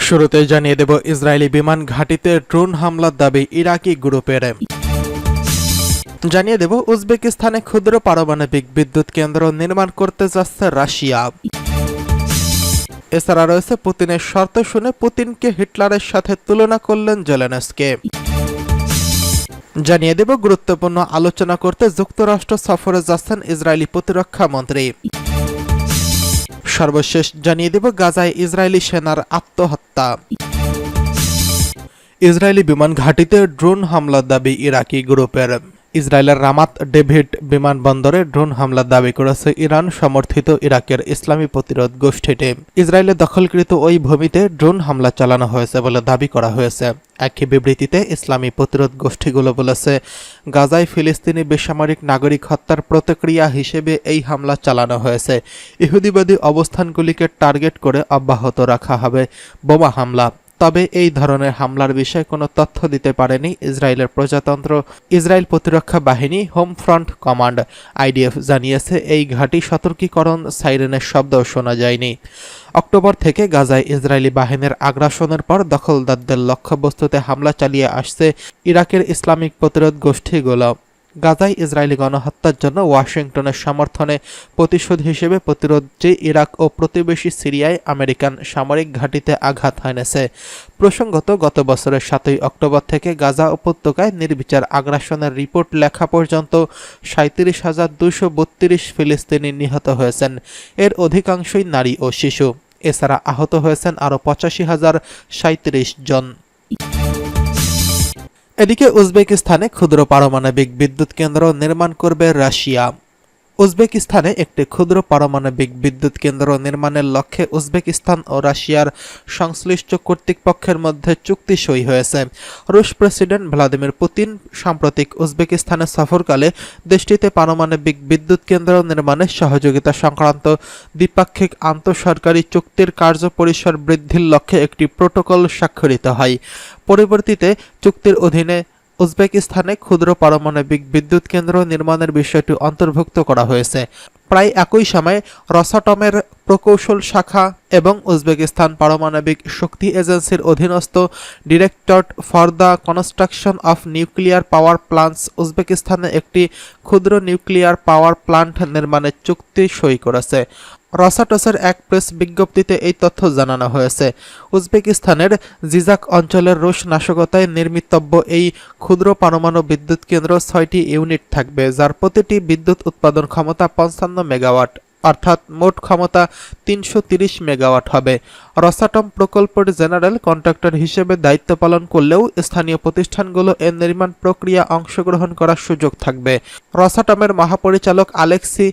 শুরুতেই জানিয়ে দেব ইসরায়েলি বিমান ঘাঁটিতে ড্রোন হামলার দাবি ইরাকি গ্রুপের। জানিয়ে দেব উজবেকিস্তানে ক্ষুদ্র পারমাণবিক বিদ্যুৎ কেন্দ্র নির্মাণ করতে যাচ্ছে রাশিয়া। এছাড়া রয়েছে পুতিনের শর্ত শুনে পুতিনকে হিটলারের সাথে তুলনা করলেন জেলেনস্কি। জানিয়ে দেব গুরুত্বপূর্ণ আলোচনা করতে যুক্তরাষ্ট্র সফরে যাচ্ছেন ইসরায়েলি প্রতিরক্ষা মন্ত্রী। সর্বশেষ জানিয়ে দেব গাজায় ইসরায়েলি সেনার আত্মহত্যা। ইসরায়েলি বিমান ঘাঁটিতে ড্রোন হামলার দাবি ইরাকি গ্রুপের। ইসরায়েলের রামাত ডেভিড বিমানবন্দরে ড্রোন হামলার দাবি করেছে ইরান সমর্থিত ইরাকের ইসলামী প্রতিরোধ গোষ্ঠীটি। ইসরায়েলের দখলকৃত ওই ভূমিতে ড্রোন হামলা চালানো হয়েছে বলে দাবি করা হয়েছে। একই বিবৃতিতে ইসলামী প্রতিরোধ গোষ্ঠীগুলো বলেছে, গাজায় ফিলিস্তিনি বেসামরিক নাগরিক হত্যার প্রতিক্রিয়া হিসেবে এই হামলা চালানো হয়েছে। ইহুদিবাদী অবস্থানগুলিকে টার্গেট করে অব্যাহত রাখা হবে বোমা হামলা। তবে এই ধরনের হামলার বিষয়ে কোনো তথ্য দিতে পারেনি ইসরায়েলের প্রজাতন্ত্র ইসরায়েল প্রতিরক্ষা বাহিনী হোম ফ্রন্ট কমান্ড আইডিএফ জানিয়েছে, এই ঘাঁটি সতর্কীকরণ সাইরেনের শব্দও শোনা যায়নি। অক্টোবর থেকে গাজায় ইসরায়েলি বাহিনীর আগ্রাসনের পর দখলদারদের লক্ষ্যবস্তুতে হামলা চালিয়ে আসছে ইরাকের ইসলামিক প্রতিরোধ গোষ্ঠীগুলো। গাজায় ইসরায়েলি গণহত্যার জন্য ওয়াশিংটনের সমর্থনে প্রতিশোধ হিসেবে প্রতিরোধে ইরাক ও প্রতিবেশী সিরিয়ায় আমেরিকান সামরিক ঘাঁটিতে আঘাত হানেছে। প্রসঙ্গত, গত বছরের 7 অক্টোবর থেকে গাজা উপত্যকায় নির্বিচার আগ্রাসনের রিপোর্ট লেখা পর্যন্ত 37,232 ফিলিস্তিনি নিহত হয়েছেন। এর অধিকাংশই নারী ও শিশু। এছাড়া আহত হয়েছেন আরও 85,037 জন। এদিকে উজবেকিস্তানে ক্ষুদ্র পারমাণবিক বিদ্যুৎ কেন্দ্র নির্মাণ করবে রাশিয়া। উজবেকিস্তানে একটি ক্ষুদ্র পারমাণবিক বিদ্যুৎ কেন্দ্র নির্মাণের লক্ষ্যে উজবেকিস্তান ও রাশিয়ার সংশ্লিষ্ট কর্তৃপক্ষের মধ্যে চুক্তি সই হয়েছে। রুশ প্রেসিডেন্ট ভ্লাদিমির পুতিন সাম্প্রতিক উজবেকিস্তানে সফরকালে দেশটিতে পারমাণবিক বিদ্যুৎ কেন্দ্র নির্মাণে সহযোগিতা সংক্রান্ত দ্বিপাক্ষিক আন্তঃসরকারি চুক্তির কার্যপরিসর বৃদ্ধির লক্ষ্যে একটি প্রোটোকল স্বাক্ষরিত হয়। পরবর্তীতে চুক্তির অধীনে উজবেকিস্তানে ক্ষুদ্র পারমাণবিক বিদ্যুৎ কেন্দ্র নির্মাণের বিষয়টি অন্তর্ভুক্ত করা হয়েছে। প্রায় একই সময়ে রসাটমের প্রকৌশল শাখা এবং উজবেকিস্তান পারমাণবিক শক্তি এজেন্সির অধীনস্থ directorate for the construction of nuclear power plants উজবেকিস্তানে একটি ক্ষুদ্র নিউক্লিয়ার পাওয়ার প্ল্যান্ট নির্মাণের চুক্তি সই করেছে। রসাটসের এক প্রেস বিজ্ঞপ্তিতে এই তথ্য জানানো হয়েছে। উজবেকিস্তানের জিজাক অঞ্চলের রুশ নাশকতায় নির্মিতব্য এই ক্ষুদ্র পরমাণু বিদ্যুৎ কেন্দ্র 6টি ইউনিট থাকবে, যার প্রতিটি বিদ্যুৎ উৎপাদন ক্ষমতা 55 মেগাওয়াট, অর্থাৎ মোট ক্ষমতা 330 মেগাওয়াট হবে। রসাটম প্রকল্পের জেনারেল কন্ট্রাক্টর হিসেবে দায়িত্ব পালন করলেও স্থানীয় প্রতিষ্ঠানগুলো এর নির্মাণ প্রক্রিয়া অংশগ্রহণ করার সুযোগ থাকবে। রসাটমের মহাপরিচালক আলেক্সি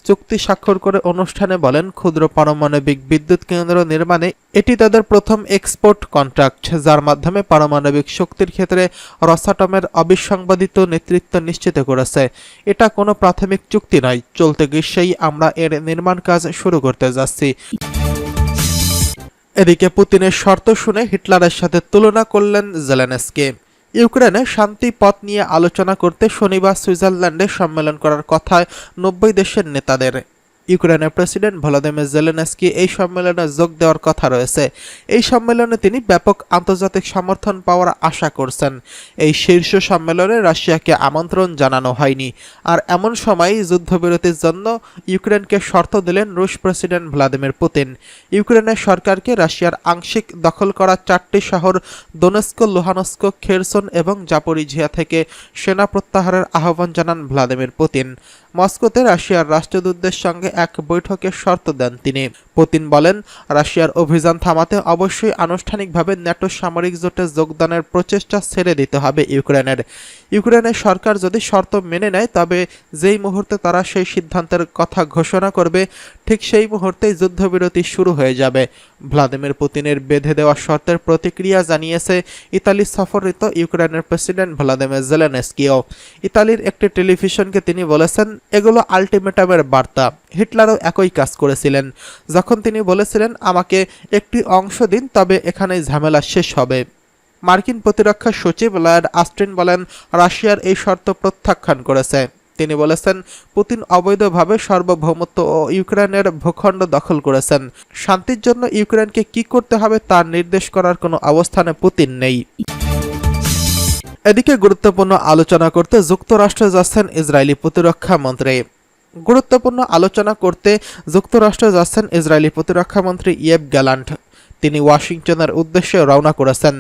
চুক্তি স্বাক্ষর করে অনুষ্ঠানে বলেন, ক্ষুদ্র পারমাণবিক বিদ্যুৎ কেন্দ্র নির্মাণে এটি তাদের প্রথম এক্সপোর্ট কন্ট্রাক্ট, যার মাধ্যমে পারমাণবিক শক্তির ক্ষেত্রে রসাটমের অবিসংবাদিত নেতৃত্ব নিশ্চিত করেছে। এটা কোনো প্রাথমিক চুক্তি নয়, চলতি গ্রীষ্মেই আমরা এর নির্মাণ কাজ শুরু করতে যাচ্ছি। এদিকে পুতিনের শর্ত শুনে হিটলারের সাথে তুলনা করলেন জেলেনস্কি। ইউক্রেনে শান্তি পথ নিয়ে আলোচনা করতে শনিবার সুইজারল্যান্ডে সম্মেলন করার কথা 90 দেশের নেতাদের। ইউক্রেনের প্রেসিডেন্ট ভলোদিমির জেলেনস্কি এই সম্মেলনে যোগ দেওয়ার কথা রয়েছে। এই সম্মেলনে তিনি ব্যাপক আন্তর্জাতিক সমর্থন পাওয়ার আশা করছেন। এই শীর্ষ সম্মেলনে রাশিয়াকে আমন্ত্রণ জানানো হয়নি। আর এমন সময় যুদ্ধবিরতির জন্য ইউক্রেনকে শর্ত দিলেন রুশ প্রেসিডেন্ট ভ্লাদিমির পুতিন। ইউক্রেনের সরকারকে রাশিয়ার আংশিক দখল করা 4টি শহর দোনেস্ক, লুহানস্ক, খেরসন এবং জাপোরিঝিয়া থেকে সেনা প্রত্যাহারের আহ্বান জানান ভ্লাদিমির পুতিন। মস্কোতে রাশিয়ার রাষ্ট্রদূতদের সঙ্গে এক বৈঠকে শর্ত দেন তিনি। পুতিন বলেন, রাশিয়ার অভিযান থামাতে অবশ্যই আনুষ্ঠানিকভাবে ন্যাটো সামরিক জোটে যোগদানের প্রচেষ্টা ছেড়ে দিতে হবে ইউক্রেনের সরকার যদি শর্ত মেনে নেয়, তবে যেই মুহূর্তে তারা সেই সিদ্ধান্তের কথা ঘোষণা করবে, ঠিক সেই মুহূর্তেই যুদ্ধবিরতি শুরু হয়ে যাবে। ভ্লাদিমির পুতিনের বেঁধে দেওয়া শর্তের প্রতিক্রিয়া জানিয়েছে ইতালি সফররত ইউক্রেনের প্রেসিডেন্ট ভলোদিমির জেলেনস্কিও। ইতালির একটি টেলিভিশনকে তিনি বলেছেন, এগুলো আল্টিমেটামের বার্তা। হিটলারও একই কাজ করেছিলেন, যখন তিনি বলেছিলেন, আমাকে একটি অংশ দিন, তবে এখানেই ঝামেলা শেষ হবে। মার্কিন প্রতিরক্ষা সচিব লয়েড অস্টিন বলেন, রাশিয়ার এই শর্ত প্রত্যাখ্যান করেছে। তিনি বলেছেন, পুতিন অবৈধভাবে সার্বভৌমত্ব ও ইউক্রেনের ভূখণ্ড দখল করেছেন। শান্তির জন্য ইউক্রেনকে কি করতে হবে তার নির্দেশ করার কোনো অবস্থানে পুতিন নেই। এদিকে গুরুত্বপূর্ণ আলোচনা করতে যুক্তরাষ্ট্রে যাচ্ছেন ইসরায়েলি প্রতিরক্ষা মন্ত্রী। গুরুত্বপূর্ণ আলোচনা করতে যুক্তরাষ্ট্রে যাচ্ছেন ইসরায়েলি প্রতিরক্ষা মন্ত্রী ইয়েভ গ্যালান্ট। তিনি ওয়াশিংটনের উদ্দেশ্যে রওনা করেছেন।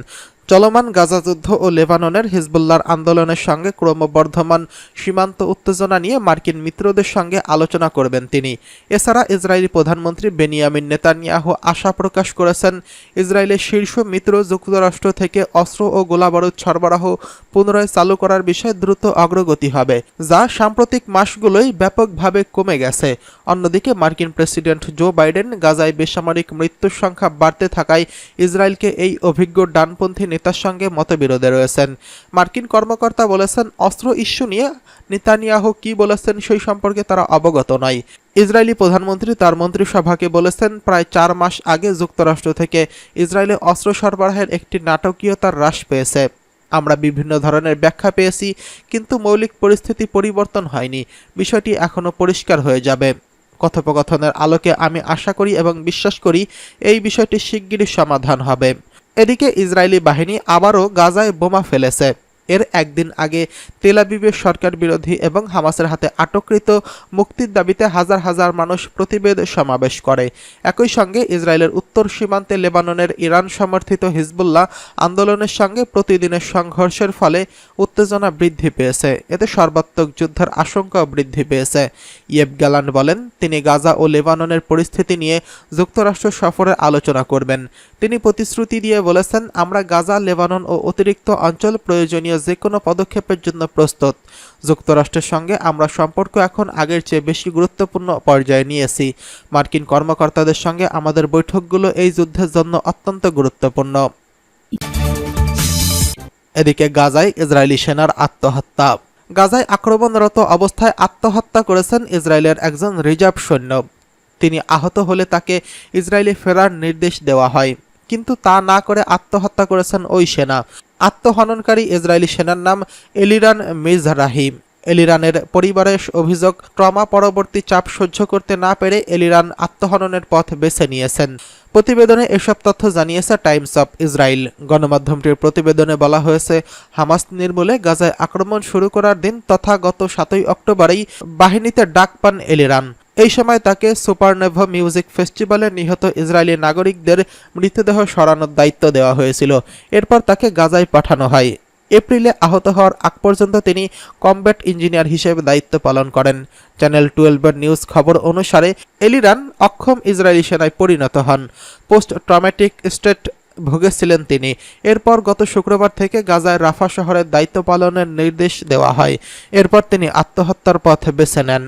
চলমান গাজা যুদ্ধ ও লেবাননের হিজবুল্লাহর আন্দোলনের সঙ্গে ক্রমবর্ধমান সীমান্ত উত্তেজনা নিয়ে মার্কিন মিত্রদের সঙ্গে আলোচনা করবেন তিনি। এছাড়া ইসরায়েলি প্রধানমন্ত্রী বেনিয়ামিন নেতানিয়াহু আশা প্রকাশ করেছেন, ইসরায়েলের শীর্ষ মিত্র যুক্তরাষ্ট্র থেকে অস্ত্র ও গোলাবারুদ সরবরাহ পুনরায় চালু করার বিষয়ে দ্রুত অগ্রগতি হবে, যা সাম্প্রতিক মাসগুলোই ব্যাপকভাবে কমে গেছে। অন্যদিকে মার্কিন প্রেসিডেন্ট জো বাইডেন গাজায় বেসামরিক মৃত্যুর সংখ্যা বাড়তে থাকায় ইসরায়েলকে এই অভিজ্ঞ ডানপন্থী নেতার সঙ্গে মতবিরোধে রয়েছেন। মার্কিন কর্মকর্তা বলেছেন, অস্ত্র ইস্যু নিয়ে নেতানিয়াহু কি বলেছেন সেই সম্পর্কে তারা অবগত নয়। ইসরায়েলি প্রধানমন্ত্রী তার মন্ত্রিসভাকে বলেছেন, প্রায় 4 মাস আগে যুক্তরাষ্ট্র থেকে ইসরায়েলে অস্ত্র সরবরাহের একটি নাটকীয়তার হ্রাস পেয়েছে। আমরা বিভিন্ন ধরনের ব্যাখ্যা পেয়েছি, কিন্তু মৌলিক পরিস্থিতি পরিবর্তন হয়নি। বিষয়টি এখনও পরিষ্কার হয়ে যাবে। কথোপকথনের আলোকে আমি আশা করি এবং বিশ্বাস করি এই বিষয়টি শিগগিরই সমাধান হবে। এদিকে ইসরায়েলি বাহিনী আবারও গাজায় বোমা ফেলেছে। এর একদিন আগে তেল আবিবের সরকার বিরোধী এবং হামাসের হাতে আটককৃত মুক্তির দাবিতে হাজার হাজার মানুষ প্রতিবাদ সমাবেশ করে। একই সঙ্গে ইসরায়েলের উত্তর সীমান্তে লেবাননের ইরান সমর্থিত হিজবুল্লাহ আন্দোলনের সঙ্গে প্রতিদিনের সংঘর্ষের ফলে উত্তেজনা বৃদ্ধি পেয়েছে। এতে সর্বাত্মক যুদ্ধের আশঙ্কাও বৃদ্ধি পেয়েছে। ইয়েভ গ্যালান্ট বলেন, তিনি গাজা ও লেবাননের পরিস্থিতি নিয়ে যুক্তরাষ্ট্র সফরে আলোচনা করবেন। তিনি প্রতিশ্রুতি দিয়ে বলেছেন, আমরা গাজা, লেবানন ও অতিরিক্ত অঞ্চল প্রয়োজনীয় যে কোনো পদক্ষেপের জন্য প্রস্তুত। যুক্তরাষ্ট্রের সঙ্গে আমরা সম্পর্ক এখন আগের চেয়ে বেশি গুরুত্বপূর্ণ পর্যায়ে নিয়েছি। মার্কিন কর্মকর্তাদের সঙ্গে আমাদের বৈঠকগুলো এই যুদ্ধের জন্য অত্যন্ত গুরুত্বপূর্ণ। এদিকে গাজায় ইসরায়েলি সেনার আত্মহত্যা। গাজায় আক্রমণরত অবস্থায় আত্মহত্যা করেছেন ইসরায়েলের একজন রিজার্ভ সৈন্য। তিনি আহত হলে তাকে ইসরায়েলে ফেরার নির্দেশ দেওয়া হয়, কিন্তু তা না করে আত্মহত্যা করেছেন ওই সেনা। আত্মহননকারী ইসরায়েলি সেনার নাম এলিরান মিজরাহিম। এলিরানের পরিবারের অভিযোগ, ট্রমা পরবর্তী চাপ সহ্য করতে না পেরে এলিরান আত্মহননের পথ বেছে নিয়েছেন। প্রতিবেদনে এসব তথ্য জানিয়েছে টাইমস অফ ইসরায়েল। গণমাধ্যমটির প্রতিবেদনে বলা হয়েছে, হামাস নির্মূলে গাজায় আক্রমণ শুরু করার দিন তথা গত 7 অক্টোবরেই বাহিনীতে ডাক পান এলিরান। এই সময় তাকে সুপারনোভা মিউজিক ফেস্টিভ্যালে নিহত ইসরায়েলি নাগরিকদের মৃতদেহ সরানোর দায়িত্ব দেওয়া হয়েছিল। এরপর তাকে গাজায় পাঠানো হয়। এপ্রিলে আহত হওয়ার আগ পর্যন্ত তিনি কমব্যাট ইঞ্জিনিয়ার হিসেবে দায়িত্ব পালন করেন। চ্যানেল 12-এর নিউজ খবর অনুসারে এলিরান অক্ষম ইসরায়েলি সেনায় পরিণত হন। পোস্ট ট্রমেটিক স্ট্রেস ভুগেছিলেন তিনি। এরপর গত শুক্রবার থেকে গাজায় রাফা শহরের দায়িত্ব পালনের নির্দেশ দেওয়া হয়। এরপর তিনি আত্মহত্যার পথ বেছে নেন।